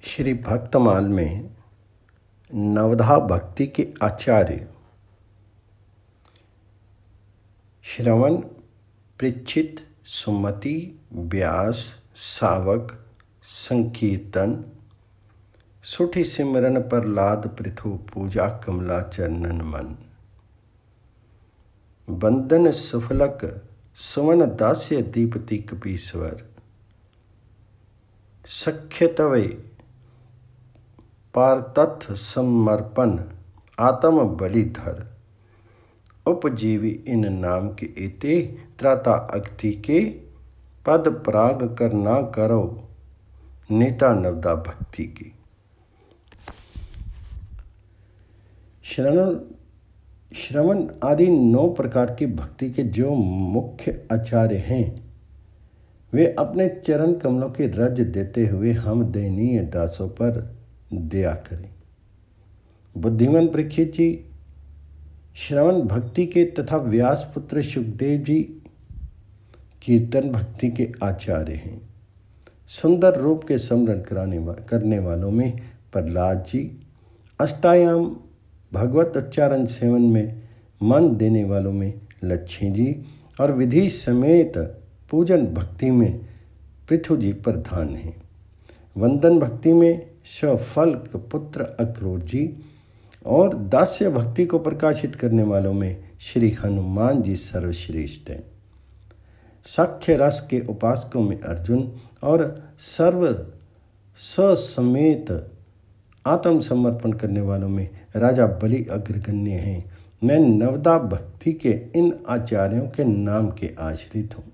श्री भक्तमाल में नवधा भक्ति के आचार्य श्रवण, परीक्षित, सुमति, व्यास, सावक, संकीर्तन, सुठी सिमरन प्रहलाद पृथु पूजा कमला चरणन मन, बंदन सुफलक सुवन दास्य दीपति कपीश्वर, सख्य तवे पारतथ समर्पण आत्म बलिधर, उपजीवी इन नाम के एते त्राता अगति के पद पराग कर ना करो नेता नवदा भक्ति की। श्रवण आदि 9 प्रकार की भक्ति के जो मुख्य आचार्य हैं वे अपने चरण कमलों की रज देते हुए हम दयनीय दासों पर दया करें। बुद्धिमान परीक्षित जी श्रवण भक्ति के तथा व्यास पुत्र सुखदेव जी कीर्तन भक्ति के आचार्य हैं। सुंदर रूप के स्मरण करने वालों में प्रहलाद जी, अष्टायाम भगवत उच्चारण सेवन में मन देने वालों में लक्ष्मी जी और विधि समेत पूजन भक्ति में पृथु जी प्रधान हैं। वंदन भक्ति में सफल्क पुत्र अक्रूर जी और दास्य भक्ति को प्रकाशित करने वालों में श्री हनुमान जी सर्वश्रेष्ठ हैं। साख्य रस के उपासकों में अर्जुन और सर्व समेत आत्मसमर्पण करने वालों में राजा बलि अग्रगण्य हैं। मैं नवदा भक्ति के इन आचार्यों के नाम के आश्रित हूँ,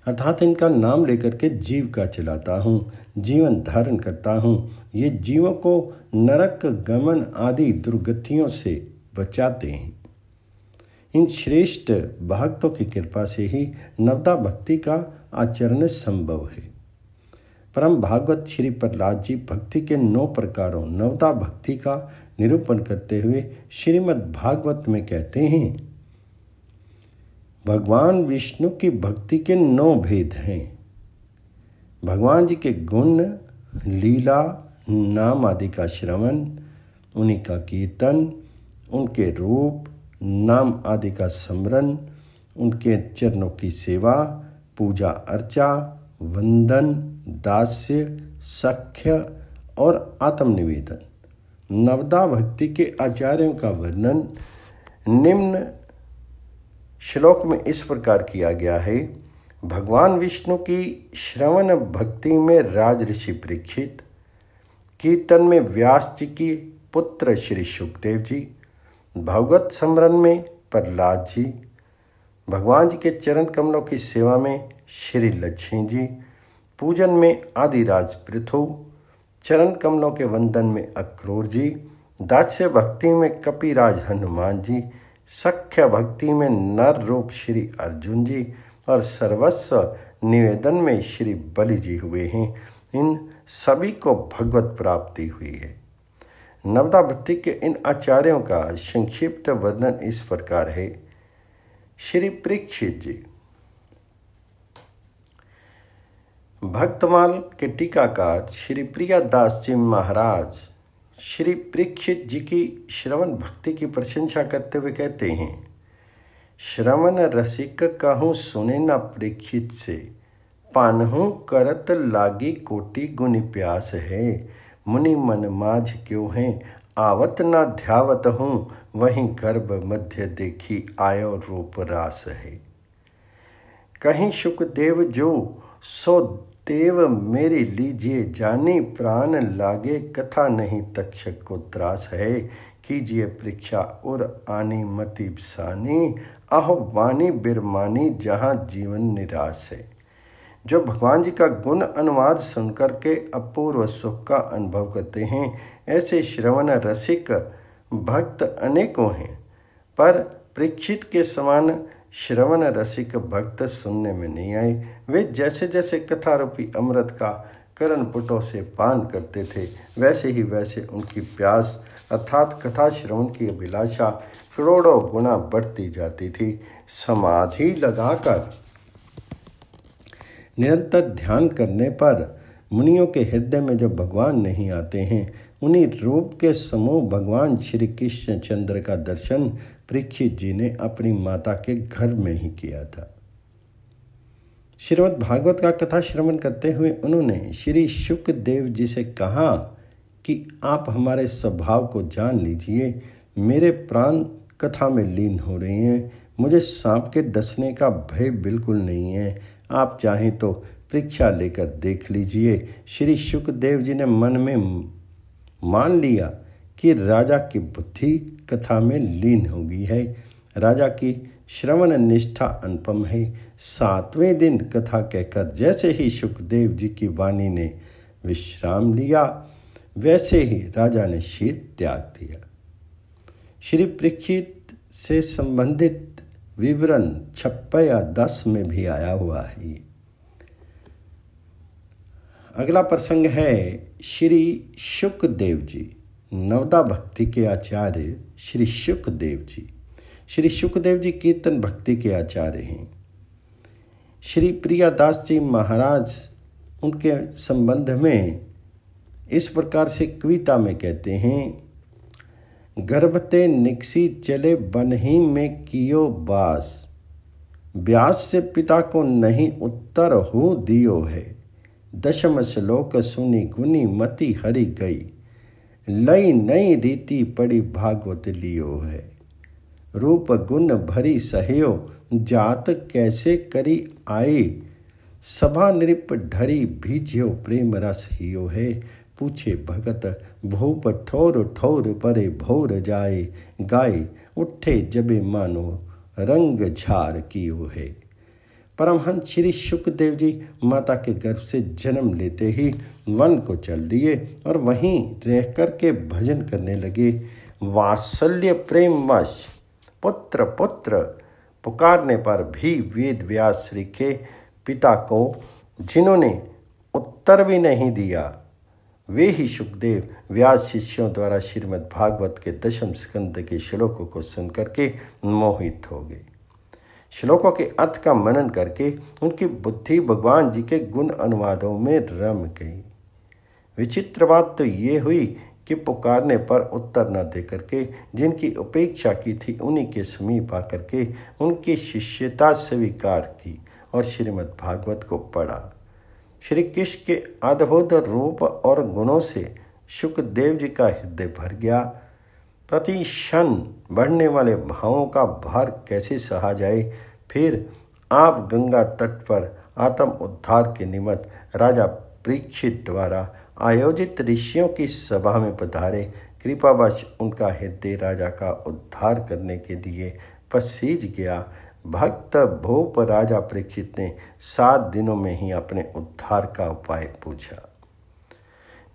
अर्थात इनका नाम लेकर के जीव का चलाता हूँ, जीवन धारण करता हूँ। ये जीवों को नरक गमन आदि दुर्गतियों से बचाते हैं। इन श्रेष्ठ भक्तों की कृपा से ही नवदा भक्ति का आचरण संभव है। परम भागवत श्री प्रहलाद जी भक्ति के 9 प्रकारों नवदा भक्ति का निरूपण करते हुए श्रीमद् भागवत में कहते हैं, भगवान विष्णु की भक्ति के 9 भेद हैं। भगवान जी के गुण, लीला, नाम आदि का श्रवण, उन्हीं का कीर्तन, उनके रूप, नाम आदि का स्मरण, उनके चरणों की सेवा, पूजा अर्चा, वंदन, दास्य, सख्य और आत्मनिवेदन। नवदा भक्ति के आचार्यों का वर्णन निम्न श्लोक में इस प्रकार किया गया है। भगवान विष्णु की श्रवण भक्ति में राज ऋषि परीक्षित, कीर्तन में व्यास जी की पुत्र श्री सुखदेव जी, भागवत स्मरण में प्रहलाद जी, भगवान जी के चरण कमलों की सेवा में श्री लक्ष्मी जी, पूजन में आदिराज पृथु, चरण कमलों के वंदन में अक्रूर जी, दास्य भक्ति में कपिराज हनुमान जी, सख्य भक्ति में नर रूप श्री अर्जुन जी और सर्वस्व निवेदन में श्री बलि जी हुए हैं। इन सभी को भगवत प्राप्ति हुई है। नवदा भक्ति के इन आचार्यों का संक्षिप्त वर्णन इस प्रकार है। श्री परीक्षित जी भक्तमाल के टीकाकार श्री प्रियादास जी महाराज श्री परीक्षित जी की श्रवण भक्ति की प्रशंसा करते हुए कहते हैं, श्रवण रसिक कहूँ सुने न परीक्षित से, पानहु करत लागी कोटि गुनि प्यास है, मुनि मन माझ क्यों है आवत न ध्यावत हूँ, वहीं गर्भ मध्य देखी आयो रूप रास है। कहीं सुखदेव जो सो देव मेरी लीजिए जानी, प्राण लागे कथा नहीं तक्षक को त्रास है, कीजिए परीक्षा उर आनी मति बसानी, आहो वाणी बिरमानी जहाँ जीवन निराश है। जो भगवान जी का गुण अनुवाद सुनकर के अपूर्व सुख का अनुभव करते हैं, ऐसे श्रवण रसिक भक्त अनेकों हैं, पर परीक्षित के समान श्रवण रसिक भक्त सुनने में नहीं आए। वे जैसे जैसे कथा रूपी अमृत का करण पुटों से पान करते थे, वैसे उनकी प्यास अर्थात कथा श्रवण की अभिलाषा करोड़ों गुना बढ़ती जाती थी। समाधि लगाकर निरंतर ध्यान करने पर मुनियों के हृदय में जब भगवान नहीं आते हैं, उन्हीं रूप के समूह भगवान श्री कृष्ण चंद्र का दर्शन परीक्षित जी ने अपनी माता के घर में ही किया था। श्रीमद् भागवत का कथा श्रवण करते हुए उन्होंने श्री शुकदेव जी से कहा कि आप हमारे स्वभाव को जान लीजिए। मेरे प्राण कथा में लीन हो रहे हैं। मुझे सांप के डसने का भय बिल्कुल नहीं है। आप चाहें तो परीक्षा लेकर देख लीजिए। श्री शुकदेव जी ने मन में मान लिया कि राजा की बुद्धि कथा में लीन हो गई है। राजा की श्रवण निष्ठा अनुपम है। 7वें दिन कथा कहकर जैसे ही शुकदेव जी की वाणी ने विश्राम लिया, वैसे ही राजा ने शीत त्याग दिया। श्री परीक्षित से संबंधित विवरण 56 या 10 में भी आया हुआ है। अगला प्रसंग है श्री शुकदेव जी, नवदा भक्ति के आचार्य श्री शुकदेव जी। श्री शुकदेव जी कीर्तन भक्ति के आचार्य हैं। श्री प्रियादास जी महाराज उनके संबंध में इस प्रकार से कविता में कहते हैं, गर्भते निकसी चले बनही में कियो बास, व्यास से पिता को नहीं उत्तर हो दियो है। दशम श्लोक सुनी गुनी मति हरि गई, लई नई रीति पड़ी भागवत लियो है। रूप गुण भरी सहयो जात कैसे करी आए, सभा नृप ढरी भीज्यो प्रेम रस हियो है। पूछे भगत भूप ठोर ठोर परे भोर जाए, गाए उठे जबे मानो रंग झार कियो है। परमहंस श्री शुकदेव जी माता के गर्भ से जन्म लेते ही वन को चल दिए और वहीं रह कर के भजन करने लगे। वात्सल्य प्रेमवश पुत्र पुत्र पुकारने पर भी वेद व्यास श्री के पिता को जिन्होंने उत्तर भी नहीं दिया, वे ही शुकदेव व्यास शिष्यों द्वारा श्रीमद् भागवत के 10वें स्कंद के श्लोकों को सुनकर के मोहित हो गए। श्लोकों के अर्थ का मनन करके उनकी बुद्धि भगवान जी के गुण अनुवादों में रम गई। विचित्र बात तो ये हुई कि पुकारने पर उत्तर न दे करके जिनकी उपेक्षा की थी उन्हीं के समीप आकर के उनकी शिष्यता स्वीकार की और श्रीमद् भागवत को पढ़ा। श्री कृष्ण के अद्भुत रूप और गुणों से शुकदेव जी का हृदय भर गया। प्रति क्षण बढ़ने वाले भावों का भार कैसे सहा जाए। फिर आप गंगा तट पर आत्म उद्धार के निमित्त राजा परीक्षित द्वारा आयोजित ऋषियों की सभा में पधारे। कृपावश उनका हृदय राजा का उद्धार करने के लिए पसीज गया। भक्त भूप राजा परीक्षित ने 7 दिनों में ही अपने उद्धार का उपाय पूछा,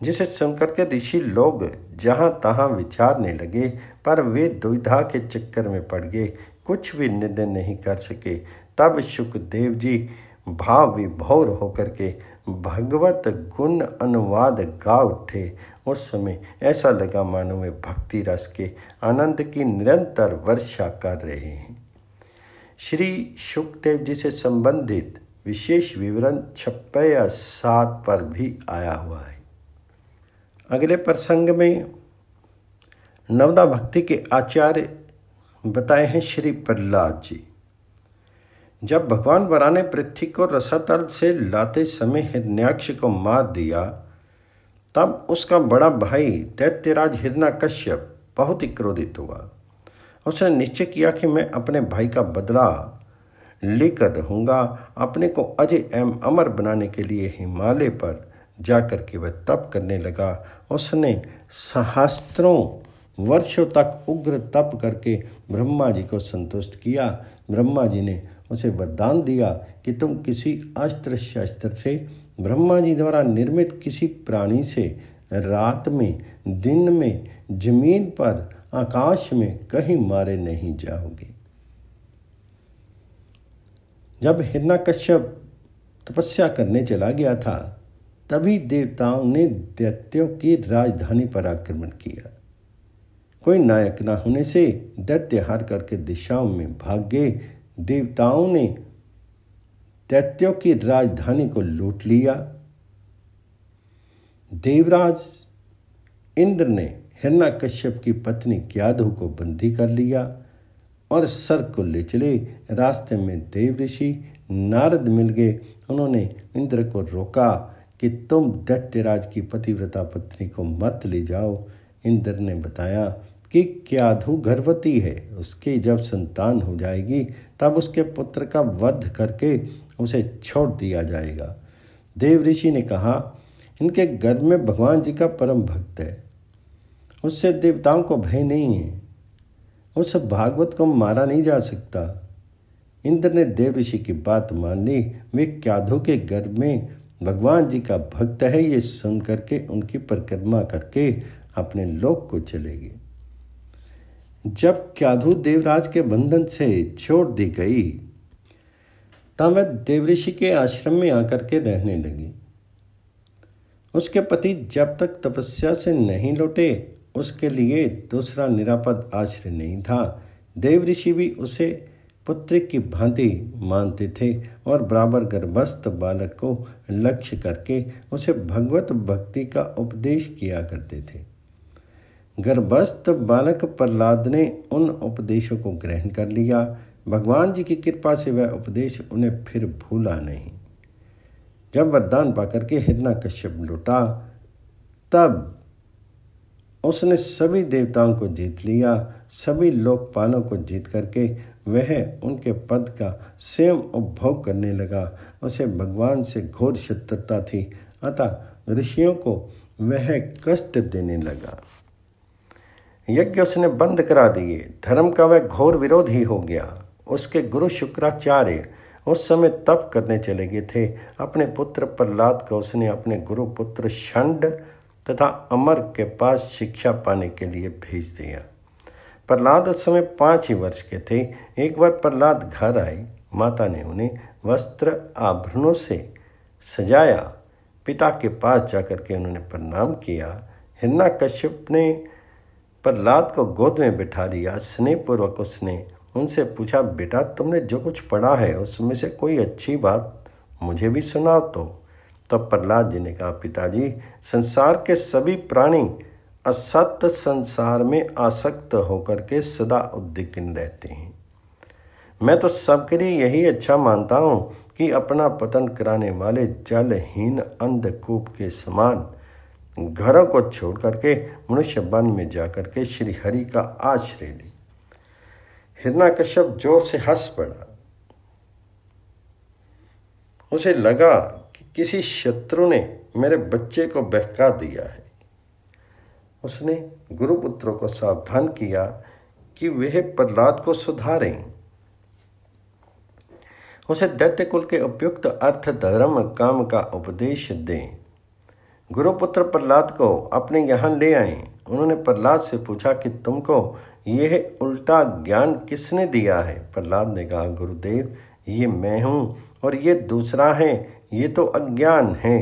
जिसे सुनकर के ऋषि लोग जहाँ तहाँ विचारने लगे, पर वे दुविधा के चक्कर में पड़ गए, कुछ भी निर्णय नहीं कर सके। तब शुकदेव जी भाव विभोर होकर के भगवत गुण अनुवाद गा उठे। उस समय ऐसा लगा मानो वे भक्ति रस के आनंद की निरंतर वर्षा कर रहे हैं। श्री शुकदेव जी से संबंधित विशेष विवरण 56 या 7 पर भी आया हुआ है। अगले प्रसंग में नवदा भक्ति के आचार्य बताए हैं श्री प्रहलाद जी। जब भगवान वरा ने पृथ्वी को रसातल से लाते समय हिरण्याक्ष को मार दिया, तब उसका बड़ा भाई दैत्यराज हिरण्याकश्यप बहुत ही क्रोधित हुआ। उसने निश्चय किया कि मैं अपने भाई का बदला लेकर रहूँगा। अपने को अजय एवं अमर बनाने के लिए हिमालय पर जाकर के वह तप करने लगा। उसने सहस्त्रों वर्षों तक उग्र तप करके ब्रह्मा जी को संतुष्ट किया। ब्रह्मा जी ने उसे वरदान दिया कि तुम किसी अस्त्र शस्त्र से ब्रह्मा जी द्वारा निर्मित किसी प्राणी से रात में, दिन में, जमीन पर, आकाश में कहीं मारे नहीं जाओगे। जब हिरण्याकश्यप तपस्या करने चला गया था, तभी देवताओं ने दैत्यों की राजधानी पर आक्रमण किया। कोई नायक न होने से दैत्य हार करके दिशाओं में भाग गए। देवताओं ने दैत्यों की राजधानी को लूट लिया। देवराज इंद्र ने हिरण्यकश्यप की पत्नी क्याधु को बंदी कर लिया और स्वर्ग को ले चले। रास्ते में देव ऋषि नारद मिल गए। उन्होंने इंद्र को रोका कि तुम दैत्यराज की पतिव्रता पत्नी को मत ले जाओ। इंद्र ने बताया कि क्याधु गर्भवती है, उसकी जब संतान हो जाएगी तब उसके पुत्र का वध करके उसे छोड़ दिया जाएगा। देव ऋषि ने कहा, इनके गर्भ में भगवान जी का परम भक्त है, उससे देवताओं को भय नहीं है, उस भागवत को मारा नहीं जा सकता। इंद्र ने देव ऋषि की बात मान ली। वे क्याधु के गर्भ में भगवान जी का भक्त है ये सुन करके उनकी परिक्रमा करके अपने लोक को चले गए। जब क्याधु देवराज के बंधन से छोड़ दी गई तब वह देवऋषि के आश्रम में आकर के रहने लगी। उसके पति जब तक तपस्या से नहीं लौटे उसके लिए दूसरा निरापद आश्रय नहीं था। देवऋषि भी उसे पुत्र की भांति मानते थे और बराबर गर्भस्थ बालक को लक्ष्य करके उसे भगवत भक्ति का उपदेश किया करते थे। गर्भस्थ बालक प्रहलाद ने उन उपदेशों को ग्रहण कर लिया। भगवान जी की कृपा से वह उपदेश उन्हें फिर भूला नहीं। जब वरदान पाकर के हिरण्यकश्यप लौटा तब उसने सभी देवताओं को जीत लिया। सभी लोकपालों को जीत करके वह उनके पद का स्वयं उपभोग करने लगा। उसे भगवान से घोर शत्रुता थी, अतः ऋषियों को वह कष्ट देने लगा। यज्ञ उसने बंद करा दिए। धर्म का वह घोर विरोधी हो गया। उसके गुरु शुक्राचार्य उस समय तप करने चले गए थे। अपने पुत्र प्रहलाद को उसने अपने गुरु पुत्र षंड तथा अमर के पास शिक्षा पाने के लिए भेज दिया। प्रहलाद उस समय 5 ही वर्ष के थे। एक बार प्रहलाद घर आए। माता ने उन्हें वस्त्र आभरणों से सजाया। पिता के पास जाकर के उन्होंने प्रणाम किया। हिरण्यकश्यप ने प्रहलाद को गोद में बिठा लिया। स्नेहपूर्वक उसने उनसे पूछा, बेटा तुमने जो कुछ पढ़ा है उसमें से कोई अच्छी बात मुझे भी सुनाओ तो। तब प्रहलाद जी ने कहा, पिताजी संसार के सभी प्राणी असत्य संसार में आसक्त होकर के सदा उद्विग्न रहते हैं। मैं तो सबके लिए यही अच्छा मानता हूँ कि अपना पतन कराने वाले जलहीन अंधकूप के समान घरों को छोड़ करके मनुष्य वन में जाकर के श्री हरि का आश्रय ले। हिरण्यकश्यप जोर से हंस पड़ा। उसे लगा कि किसी शत्रु ने मेरे बच्चे को बहका दिया है। उसने गुरुपुत्रों को सावधान किया कि वह प्रहलाद को सुधारें। उसे दैत्य कुल के उपयुक्त अर्थ धर्म काम का उपदेश दें। गुरुपुत्र प्रहलाद को अपने यहाँ ले आए। उन्होंने प्रहलाद से पूछा कि तुमको यह उल्टा ज्ञान किसने दिया है। प्रहलाद ने कहा, गुरुदेव ये मैं हूँ और ये दूसरा है, ये तो अज्ञान है।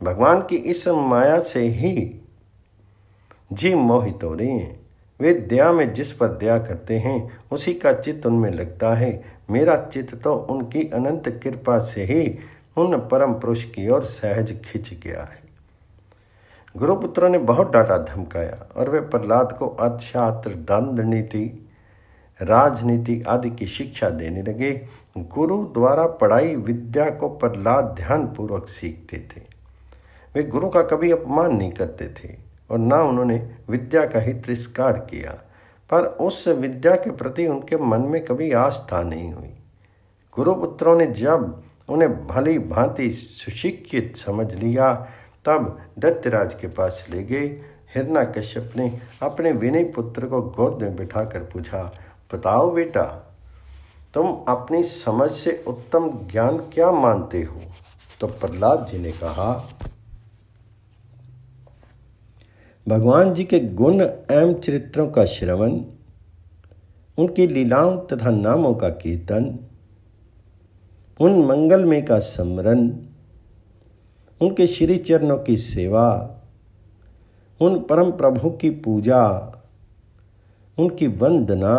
भगवान की इस माया से ही जीव मोहित हो रहे हैं। वे दया में जिस पर दया करते हैं उसी का चित्त उनमें लगता है। मेरा चित्त तो उनकी अनंत कृपा से ही उन परम पुरुष की ओर सहज खिंच गया है। गुरुपुत्रों ने बहुत डांटा धमकाया और वे प्रहलाद को अर्थशास्त्र, दंड नीति, राजनीति आदि की शिक्षा देने लगे। गुरु द्वारा पढ़ाई विद्या को प्रहलाद ध्यान पूर्वक सीखते थे। वे गुरु का कभी अपमान नहीं करते थे और न उन्होंने विद्या का ही तिरस्कार किया, पर उस विद्या के प्रति उनके मन में कभी आस्था नहीं हुई। गुरुपुत्रों ने जब उन्हें भली भांति सुशिक्षित समझ लिया तब दैत्यराज के पास ले गए। हिरण्यकश्यप ने अपने विनय पुत्र को गोद में बिठाकर पूछा, बताओ बेटा तुम अपनी समझ से उत्तम ज्ञान क्या मानते हो। तो प्रहलाद जी ने कहा, भगवान जी के गुण एवं चरित्रों का श्रवण, उनकी लीलाओं तथा नामों का कीर्तन, उन मंगलमय का स्मरण, उनके श्री चरणों की सेवा, उन परम प्रभु की पूजा, उनकी वंदना,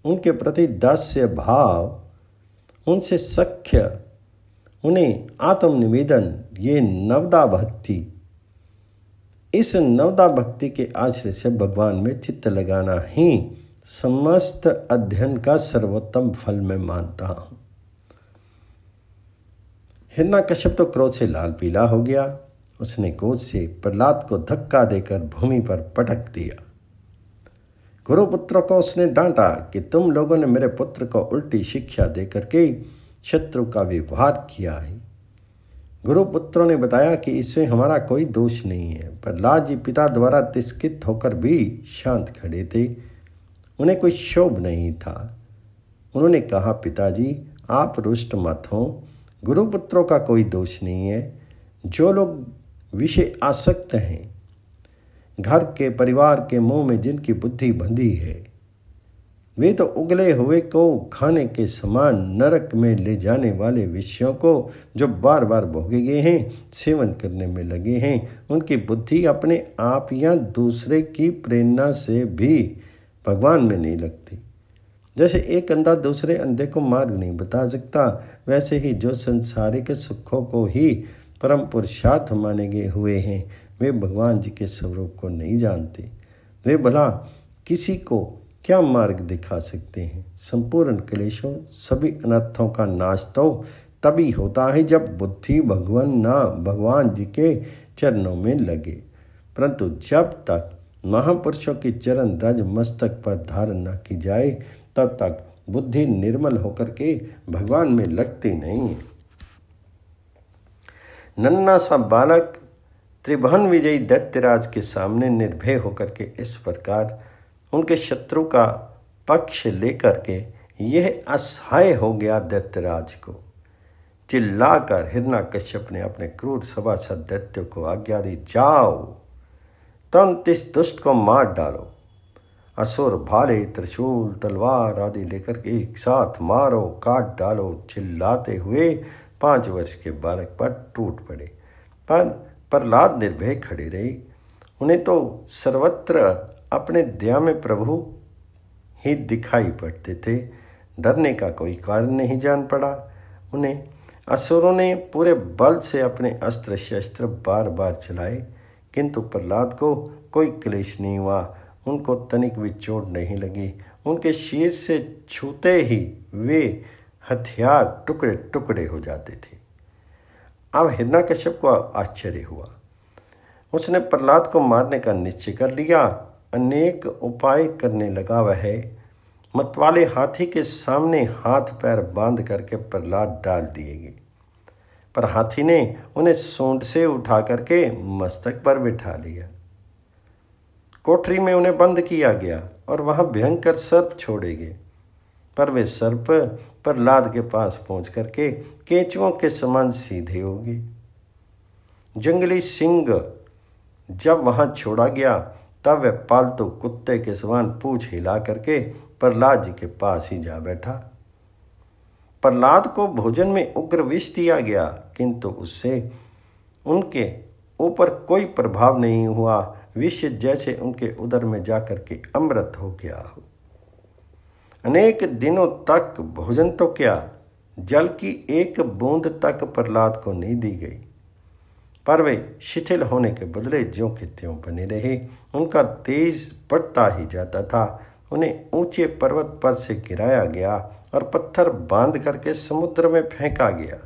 उनके प्रति दास्य भाव, उनसे सख्य, उन्हें आत्मनिवेदन, ये नवदा भक्ति इस नवदा भक्ति के आश्रय से भगवान में चित्त लगाना ही समस्त अध्ययन का सर्वोत्तम फल मैं मानता हूं। हिरण्यकश्यप तो क्रोध से लाल पीला हो गया। उसने क्रोध से प्रहलाद को धक्का देकर भूमि पर पटक दिया। गुरुपुत्रों को उसने डांटा कि तुम लोगों ने मेरे पुत्र को उल्टी शिक्षा देकर के शत्रु का व्यवहार किया है। गुरुपुत्रों ने बताया कि इसमें हमारा कोई दोष नहीं है। प्रहलाद जी पिता द्वारा तिरस्कृत होकर भी शांत खड़े थे, उन्हें कोई क्षोभ नहीं था। उन्होंने कहा, पिताजी आप रुष्ट मत हो, गुरुपुत्रों का कोई दोष नहीं है। जो लोग विषय आसक्त हैं, घर के परिवार के मुंह में जिनकी बुद्धि बंधी है, वे तो उगले हुए को खाने के समान नरक में ले जाने वाले विषयों को जो बार बार भोगे गए हैं, सेवन करने में लगे हैं। उनकी बुद्धि अपने आप या दूसरे की प्रेरणा से भी भगवान में नहीं लगती। जैसे एक अंधा दूसरे अंधे को मार्ग नहीं बता सकता, वैसे ही जो संसारिक सुखों को ही परम पुरुषार्थ माने गए हुए हैं, वे भगवान जी के स्वरूप को नहीं जानते। वे भला किसी को क्या मार्ग दिखा सकते हैं। संपूर्ण क्लेशों सभी अनर्थों का नाश तो तभी होता है जब बुद्धि भगवान जी के चरणों में लगे। परंतु जब तक महापुरुषों की चरण रज मस्तक पर धारण न की जाए, तब तक बुद्धि निर्मल होकर के भगवान में लगती नहीं है। नन्हा सा बालक त्रिभुवन विजयी दैत्यराज के सामने निर्भय होकर के इस प्रकार उनके शत्रु का पक्ष लेकर के यह असहाय हो गया। दैत्यराज को चिल्लाकर हिरण्यकश्यप ने अपने क्रूर सभासद दैत्यों को आज्ञा दी, जाओ तुरंत इस दुष्ट को मार डालो। असुर भाले त्रिशूल तलवार आदि लेकर के एक साथ मारो, काट डालो। चिल्लाते हुए 5 वर्ष के बालक पर टूट पड़े, पर प्रहलाद निर्भय खड़े रहे। उन्हें तो सर्वत्र अपने दया में प्रभु ही दिखाई पड़ते थे। डरने का कोई कारण नहीं जान पड़ा उन्हें। असुरों ने पूरे बल से अपने अस्त्र शस्त्र बार बार चलाए, किंतु प्रहलाद को कोई क्लेश नहीं हुआ। उनको तनिक भी चोट नहीं लगी। उनके शीर्ष से छूते ही वे हथियार टुकड़े टुकड़े हो जाते थे। अब हिरण्यकश्यप को आश्चर्य हुआ। उसने प्रहलाद को मारने का निश्चय कर लिया। अनेक उपाय करने लगा। वह मतवाले हाथी के सामने हाथ पैर बांध करके प्रहलाद डाल दिए गए, पर हाथी ने उन्हें सूंड से उठा करके मस्तक पर बिठा लिया। कोठरी में उन्हें बंद किया गया और वहां भयंकर सर्प छोड़े गए, पर वे सर्प प्रहलाद के पास पहुंच करके केंचुओं के समान सीधे हो गए। जंगली सिंह जब वहां छोड़ा गया, तब वह पालतू कुत्ते के समान पूंछ हिला करके प्रहलाद जी के पास ही जा बैठा। प्रहलाद को भोजन में उग्र विष दिया गया, किंतु उससे उनके ऊपर कोई प्रभाव नहीं हुआ। विष जैसे उनके उदर में जाकर के अमृत हो गया हो। अनेक दिनों तक भोजन तो क्या, जल की एक बूंद तक प्रहलाद को नहीं दी गई, पर वे शिथिल होने के बदले ज्यों के त्यों बने रहे। उनका तेज बढ़ता ही जाता था। उन्हें ऊंचे पर्वत पर से गिराया गया और पत्थर बांध करके समुद्र में फेंका गया।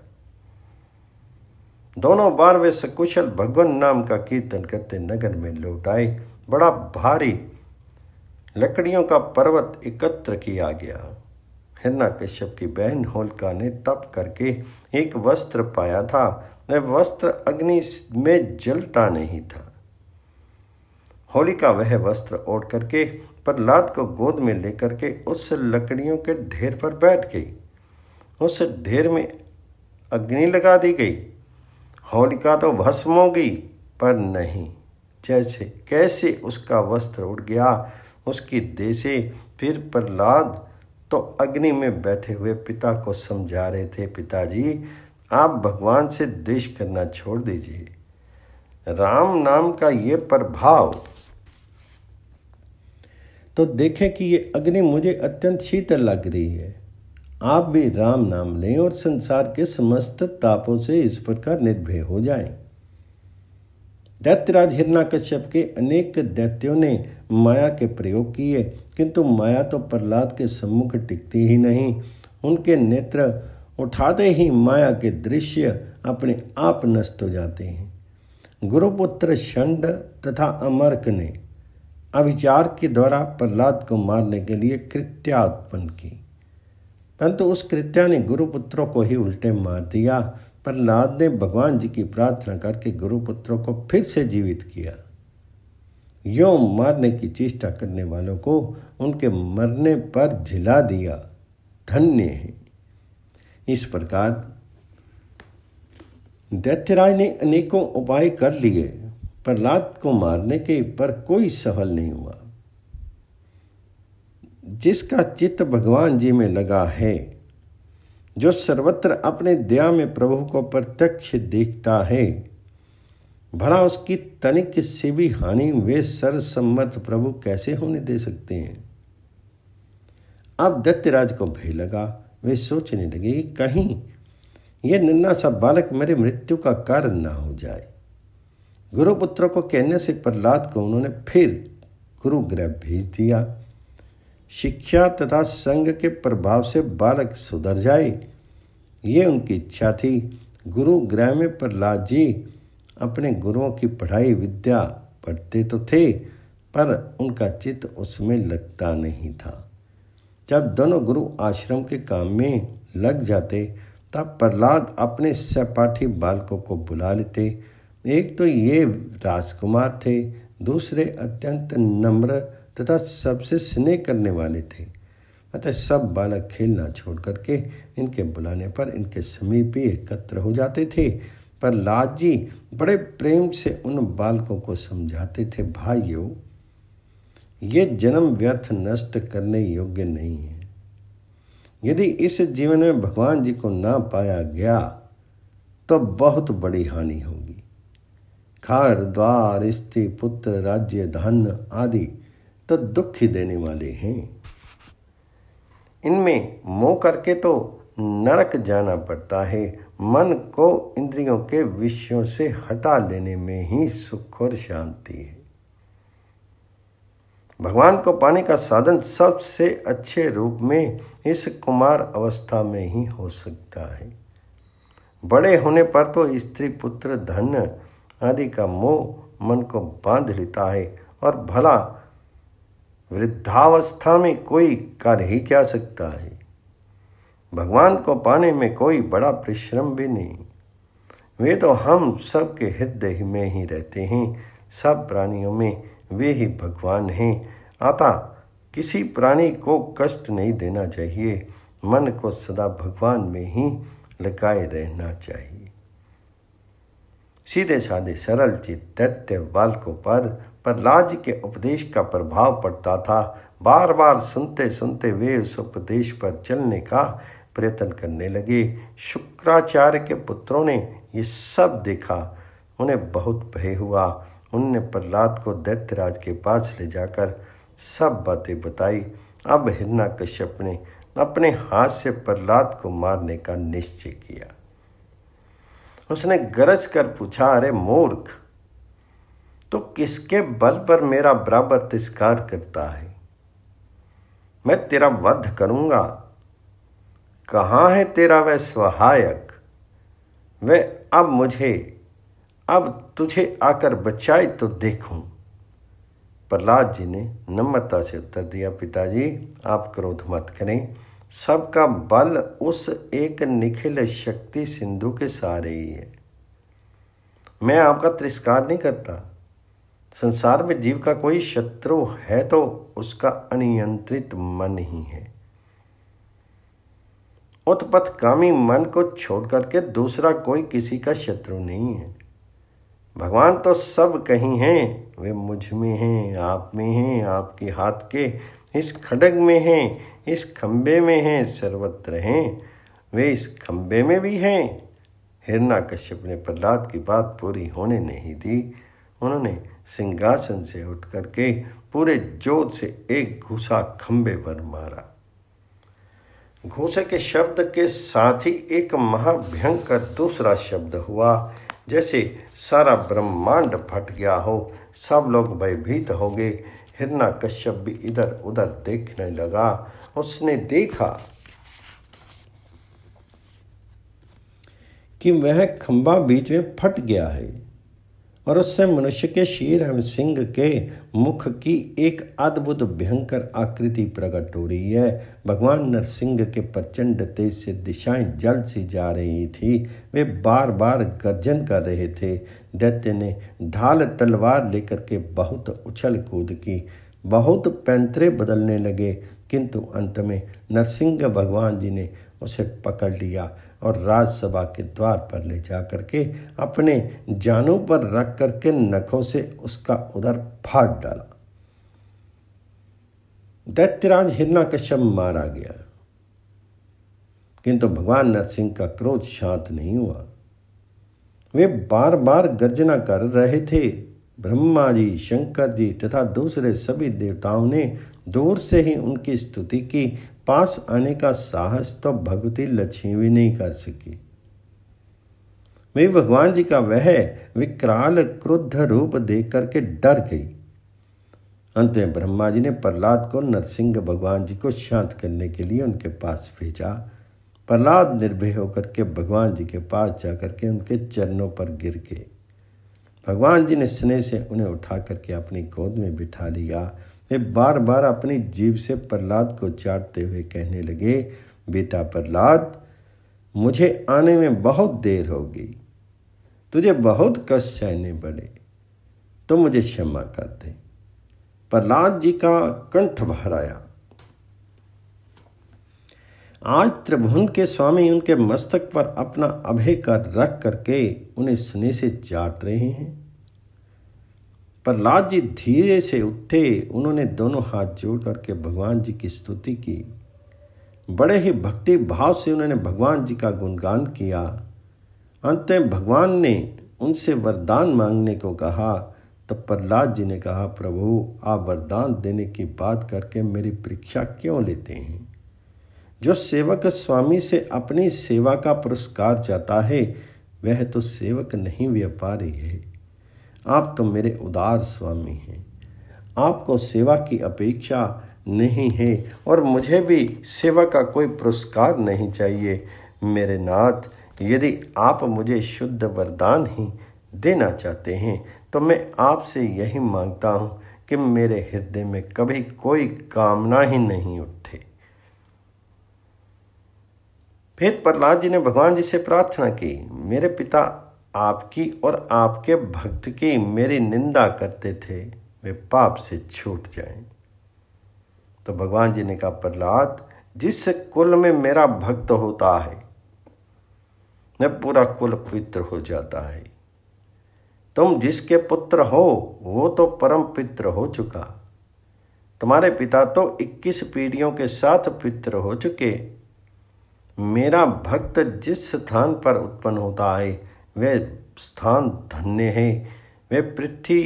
दोनों बार वे सकुशल भगवान नाम का कीर्तन करते नगर में लौट आए। बड़ा भारी लकड़ियों का पर्वत एकत्र किया गया। हिरण्यकश्यप की बहन होलिका ने तप करके एक वस्त्र पाया था। वह वस्त्र अग्नि में जलता नहीं था। होलिका वह वस्त्र ओढ़ करके प्रहलाद को गोद में लेकर के उस लकड़ियों के ढेर पर बैठ गई। उस ढेर में अग्नि लगा दी गई। होलिका तो भस्म हो गई, पर नहीं, जैसे कैसे उसका वस्त्र उड़ गया उसकी देह से। फिर प्रहलाद तो अग्नि में बैठे हुए पिता को समझा रहे थे, पिताजी आप भगवान से द्वेष करना छोड़ दीजिए। राम नाम का ये प्रभाव तो देखें कि ये अग्नि मुझे अत्यंत शीतल लग रही है। आप भी राम नाम लें और संसार के समस्त तापों से इस प्रकार निर्भय हो जाएं। दैत्यराज हिरण्यकश्यप के अनेक दैत्यों ने माया के प्रयोग किए, किंतु माया तो प्रहलाद के सम्मुख टिकती ही नहीं। उनके नेत्र उठाते ही माया के दृश्य अपने आप नष्ट हो जाते हैं। गुरुपुत्र षंड तथा अमर्क ने अभिचार के द्वारा प्रहलाद को मारने के लिए कृत्या उत्पन्न की, परंतु उस कृत्या ने गुरुपुत्रों को ही उल्टे मार दिया। प्रहलाद ने भगवान जी की प्रार्थना करके गुरुपुत्रों को फिर से जीवित किया। यों मारने की चेष्टा करने वालों को उनके मरने पर झिला दिया, धन्य है। इस प्रकार दैत्यराज ने अनेकों उपाय कर लिए, प्रहलाद को मारने के पर कोई सफल नहीं हुआ। जिसका चित्त भगवान जी में लगा है, जो सर्वत्र अपने दया में प्रभु को प्रत्यक्ष देखता है, भला उसकी तनिक से भी हानि वे सर्वसम्मत प्रभु कैसे होने दे सकते हैं। अब दैत्यराज को भय लगा। वे सोचने लगे कि कहीं यह नन्हा सा बालक मेरे मृत्यु का कारण ना हो जाए। गुरुपुत्रों को कहने से प्रहलाद को उन्होंने फिर गुरुगृह भेज दिया। शिक्षा तथा संग के प्रभाव से बालक सुधर जाए, ये उनकी इच्छा थी। गुरुगृह में प्रहलाद जी अपने गुरुओं की पढ़ाई विद्या पढ़ते तो थे, पर उनका चित्त उसमें लगता नहीं था। जब दोनों गुरु आश्रम के काम में लग जाते, तब प्रहलाद अपने सहपाठी बालकों को बुला लेते। एक तो ये राजकुमार थे, दूसरे अत्यंत नम्र तथा सबसे स्नेह करने वाले थे। अतः सब बालक खेलना छोड़ करके इनके बुलाने पर इनके समीप ही एकत्र हो जाते थे। प्रहलाद जी बड़े प्रेम से उन बालकों को समझाते थे, भाइयों, ये जन्म व्यर्थ नष्ट करने योग्य नहीं है। यदि इस जीवन में भगवान जी को ना पाया गया तो बहुत बड़ी हानि होगी। घर द्वार, स्त्री, पुत्र, राज्य, धन आदि तो दुख ही देने वाले हैं। इनमें मोह करके तो नरक जाना पड़ता है। मन को इंद्रियों के विषयों से हटा लेने में ही सुख और शांति है। भगवान को पाने का साधन सबसे अच्छे रूप में इस कुमार अवस्था में ही हो सकता है। बड़े होने पर तो स्त्री, पुत्र, धन आदि का मोह मन को बांध लेता है, और भला वृद्धावस्था में कोई कर ही क्या सकता है। भगवान को पाने में कोई बड़ा परिश्रम भी नहीं। वे तो हम सब के हृदय में ही रहते हैं। सब प्राणियों में वे ही भगवान हैं। अतः किसी प्राणी को कष्ट नहीं देना चाहिए। मन को सदा भगवान में ही लगाए रहना चाहिए। सीधे साधे सरल चित्त दैत्य बालकों पर प्रहलाद जी के उपदेश का प्रभाव पड़ता था। बार बार सुनते सुनते वे उस उपदेश पर चलने का प्रयत्न करने लगे। शुक्राचार्य के पुत्रों ने ये सब देखा। उन्हें बहुत भय हुआ। उनने प्रहलाद को दैत्यराज के पास ले जाकर सब बातें बताई। अब हिरण्यकश्यप ने अपने हाथ से प्रहलाद को मारने का निश्चय किया। उसने गरज कर पूछा, अरे मूर्ख, तो किसके बल पर मेरा बराबर तिरस्कार करता है? मैं तेरा वध करूंगा। कहाँ है तेरा वह सहायक? वह अब तुझे आकर बचाए तो देखूं। प्रहलाद जी ने नम्रता से उत्तर दिया, पिताजी आप क्रोध मत करें। सबका बल उस एक निखिल शक्ति सिंधु के सहारे ही है। मैं आपका तिरस्कार नहीं करता। संसार में जीव का कोई शत्रु है तो उसका अनियंत्रित मन ही है। उत्पत्तिकामी मन को छोड़ करके दूसरा कोई किसी का शत्रु नहीं है। भगवान तो सब कहीं हैं। वे मुझ में हैं, आप में हैं, आपके हाथ के इस खड्ग में हैं, इस खंबे में हैं, सर्वत्र हैं। वे इस खंबे में भी हैं। हिरण्यकश्यप ने प्रहलाद की बात पूरी होने नहीं दी। उन्होंने सिंहासन से उठ करके पूरे जोर से एक घूसा खंबे पर मारा। घूसे के शब्द के साथ ही एक महाभयंकर दूसरा शब्द हुआ। जैसे सारा ब्रह्मांड फट गया हो। सब लोग भयभीत हो गए। हिरण्यकश्यप भी इधर उधर देखने लगा। उसने देखा कि वह खंभा बीच में फट गया है और उससे मनुष्य के शीर एवं सिंह के मुख की एक अद्भुत भयंकर आकृति प्रकट हो रही है। भगवान नरसिंह के प्रचंड तेज से दिशाएं जल सी जा रही थी। वे बार बार गर्जन कर रहे थे। दैत्य ने ढाल तलवार लेकर के बहुत उछल कूद की। बहुत पैंतरे बदलने लगे, किंतु अंत में नरसिंह भगवान जी ने उसे पकड़ लिया और राजसभा के द्वार पर ले जा करके अपने जानों पर रख करके नखों से उसका उदर फाड़ डाला। दैत्यराज हिरण्यकश्यप मारा गया, किंतु भगवान नरसिंह का क्रोध शांत नहीं हुआ। वे बार बार गर्जना कर रहे थे। ब्रह्मा जी, शंकर जी तथा दूसरे सभी देवताओं ने दूर से ही उनकी स्तुति की। पास आने का साहस तो भगवती लक्ष्मी भी नहीं कर सकी। वे भगवान जी का वह विकराल क्रुद्ध रूप देख करके डर गई। अंत में ब्रह्मा जी ने प्रहलाद को नरसिंह भगवान जी को शांत करने के लिए उनके पास भेजा। प्रहलाद निर्भय होकर के भगवान जी के पास जाकर के उनके चरणों पर गिर गए। भगवान जी ने स्नेह से उन्हें उठा करके अपनी गोद में बिठा लिया। वे बार बार अपनी जीभ से प्रहलाद को चाटते हुए कहने लगे, बेटा प्रहलाद, मुझे आने में बहुत देर होगी, तुझे बहुत कष्ट सहने पड़े, तो मुझे क्षमा कर दे। प्रहलाद जी का कंठ भर आया। आज त्रिभुवन के स्वामी उनके मस्तक पर अपना अभय कर रख करके उन्हें स्नेह से चाट रहे हैं। प्रहलाद जी धीरे से उठे। उन्होंने दोनों हाथ जोड़ करके भगवान जी की स्तुति की। बड़े ही भक्ति भाव से उन्होंने भगवान जी का गुणगान किया। अंत में भगवान ने उनसे वरदान मांगने को कहा। तो प्रहलाद जी ने कहा, प्रभु, आप वरदान देने की बात करके मेरी परीक्षा क्यों लेते हैं? जो सेवक स्वामी से अपनी सेवा का पुरस्कार चाहता है वह तो सेवक नहीं, व्यापारी है। आप तो मेरे उदार स्वामी हैं। आपको सेवा की अपेक्षा नहीं है और मुझे भी सेवा का कोई पुरस्कार नहीं चाहिए। मेरे नाथ, यदि आप मुझे शुद्ध वरदान ही देना चाहते हैं तो मैं आपसे यही मांगता हूँ कि मेरे हृदय में कभी कोई कामना ही नहीं उठे। फिर प्रहलाद जी ने भगवान जी से प्रार्थना की, मेरे पिता आपकी और आपके भक्त की मेरी निंदा करते थे, वे पाप से छूट जाएं। तो भगवान जी ने कहा, प्रहलाद, जिस कुल में मेरा भक्त होता है वह पूरा कुल पवित्र हो जाता है। तुम जिसके पुत्र हो वो तो परम पित्र हो चुका। तुम्हारे पिता तो 21 पीढ़ियों के साथ पित्र हो चुके। मेरा भक्त जिस स्थान पर उत्पन्न होता है वह स्थान धन्य है। वह पृथ्वी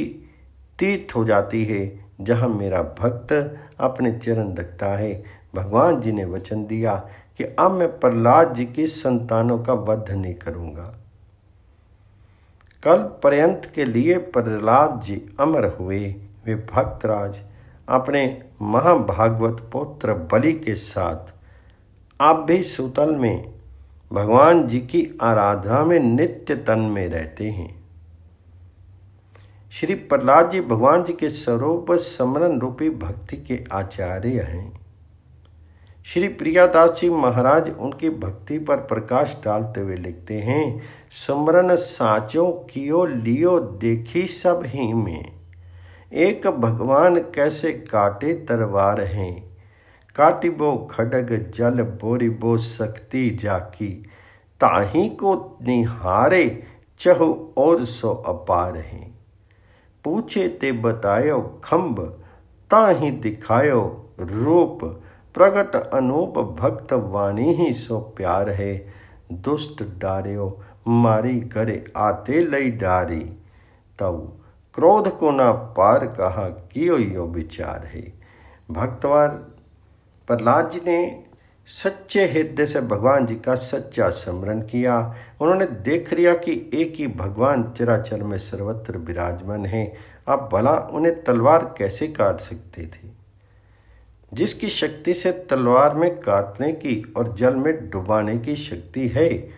तीर्थ हो जाती है जहाँ मेरा भक्त अपने चरण रखता है। भगवान जी ने वचन दिया कि अब मैं प्रहलाद जी की संतानों का वध नहीं करूँगा। कल पर्यंत के लिए प्रहलाद जी अमर हुए। वे भक्तराज अपने महाभागवत पुत्र बलि के साथ आप भी सूतल में भगवान जी की आराधना में नित्य तन में रहते हैं। श्री प्रहलाद जी भगवान जी के स्वरूप समरण रूपी भक्ति के आचार्य हैं। श्री प्रियादास जी महाराज उनकी भक्ति पर प्रकाश डालते हुए लिखते हैं, सुमरन साचो कियो लियो देखी सब ही में, एक भगवान कैसे काटे तरवार हैं, काटिबो खडग जल बोरिबो शक्ति जाकी, ताही को निहारे चहु और सो अपार हैं, पूछे ते बतायो खम्ब ताही दिखायो रूप, प्रगट अनूप भक्त वाणी ही सो प्यार है, दुष्ट डार्यो मारी करे आते लई डारी, तब क्रोध को ना पार कहा कियो यो विचार है। भक्तवार प्रहलाद जी ने सच्चे हृदय से भगवान जी का सच्चा स्मरण किया। उन्होंने देख लिया कि एक ही भगवान चराचर में सर्वत्र विराजमान है। अब भला उन्हें तलवार कैसे काट सकती थी? जिसकी शक्ति से तलवार में काटने की और जल में डुबाने की शक्ति है,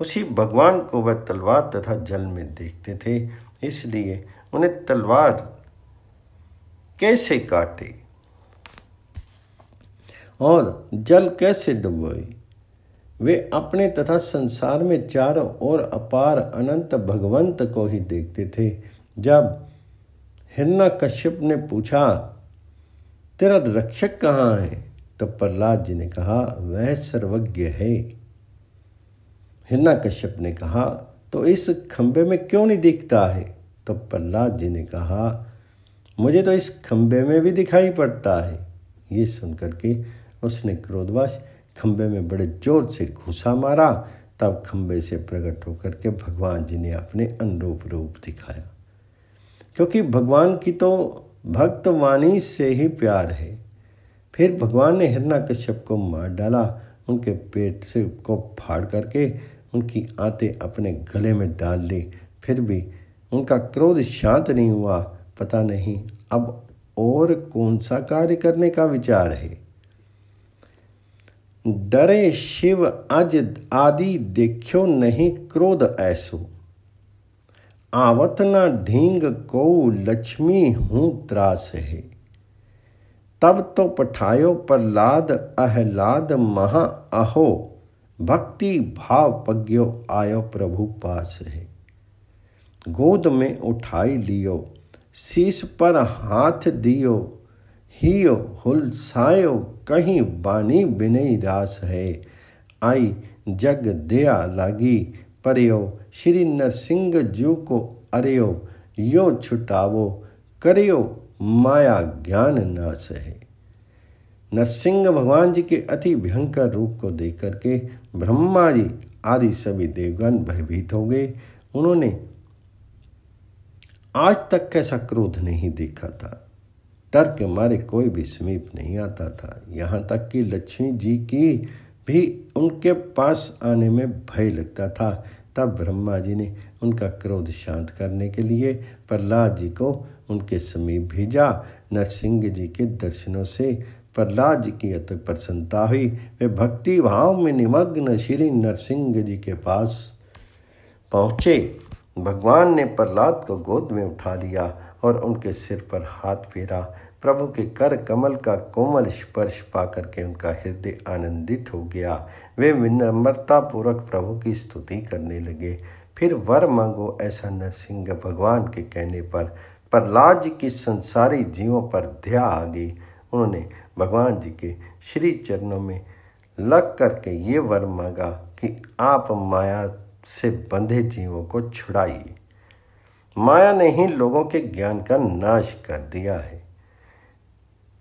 उसी भगवान को वह तलवार तथा जल में देखते थे। इसलिए उन्हें तलवार कैसे काटे और जल कैसे डुबोए? वे अपने तथा संसार में चारों ओर अपार अनंत भगवंत को ही देखते थे। जब हिरण्यकश्यप ने पूछा, तेरा रक्षक कहाँ है? तब प्रहलाद जी ने कहा, वह सर्वज्ञ है। हिरण्यकश्यप ने कहा, तो इस खंबे में क्यों नहीं दिखता है? तब प्रहलाद जी ने कहा, मुझे तो इस खंबे में भी दिखाई पड़ता है। ये सुनकर के उसने क्रोधवश खंबे में बड़े जोर से घूसा मारा। तब खंबे से प्रकट होकर के भगवान जी ने अपने अनुरूप रूप दिखाया। क्योंकि भगवान की तो भक्त वाणी से ही प्यार है। फिर भगवान ने हिरण्यकश्यप को मार डाला। उनके पेट से को फाड़ करके उनकी आंतें अपने गले में डाल ली। फिर भी उनका क्रोध शांत नहीं हुआ। पता नहीं अब और कौन सा कार्य करने का विचार है। डरे शिव अज आदि देखियो नहीं क्रोध ऐसो, आवत न ढींग को लक्ष्मी हूँ त्रास है। तब तो पठायो प्रहलाद अहलाद महा अहो, भक्ति भाव पज्ञो आयो प्रभु पास है। गोद में उठाई लियो, शीश पर हाथ दियो, हियो हुलसायो कहीं बानी बिनई रास है। आई जग दया लागी परयो, श्री नरसिंह जू को अरयो, यो छुटावो करियो माया ज्ञान नाश है। नरसिंह भगवान जी के अति भयंकर रूप को देख करके ब्रह्मा जी आदि सभी देवगण भयभीत हो गए। उन्होंने आज तक कैसा क्रोध नहीं देखा था। डर के मारे कोई भी समीप नहीं आता था। यहाँ तक कि लक्ष्मी जी की भी उनके पास आने में भय लगता था। तब ब्रह्मा जी ने उनका क्रोध शांत करने के लिए प्रहलाद जी को उनके समीप भेजा। नरसिंह जी के दर्शनों से प्रहलाद जी की अति प्रसन्नता हुई। वे भक्ति भाव में निमग्न श्री नरसिंह जी के पास पहुँचे। भगवान ने प्रहलाद को गोद में उठा लिया और उनके सिर पर हाथ फेरा। प्रभु के कर कमल का कोमल स्पर्श पाकर के उनका हृदय आनंदित हो गया। वे विनम्रता पूर्वक प्रभु की स्तुति करने लगे। फिर वर मांगो ऐसा नरसिंह भगवान के कहने पर प्रहलाद जी की संसारी जीवों पर दया आ गई। उन्होंने भगवान जी के श्री चरणों में लग करके ये वर मांगा कि आप माया से बंधे जीवों को छुड़ाइए। माया ने ही लोगों के ज्ञान का नाश कर दिया है।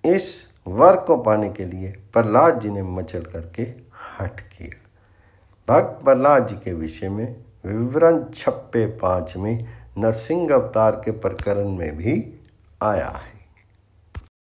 इस वर को पाने के लिए प्रहलाद जी ने मचल करके हठ किया। भक्त प्रहलाद जी के विषय में विवरण 56 में नरसिंह अवतार के प्रकरण में भी आया है।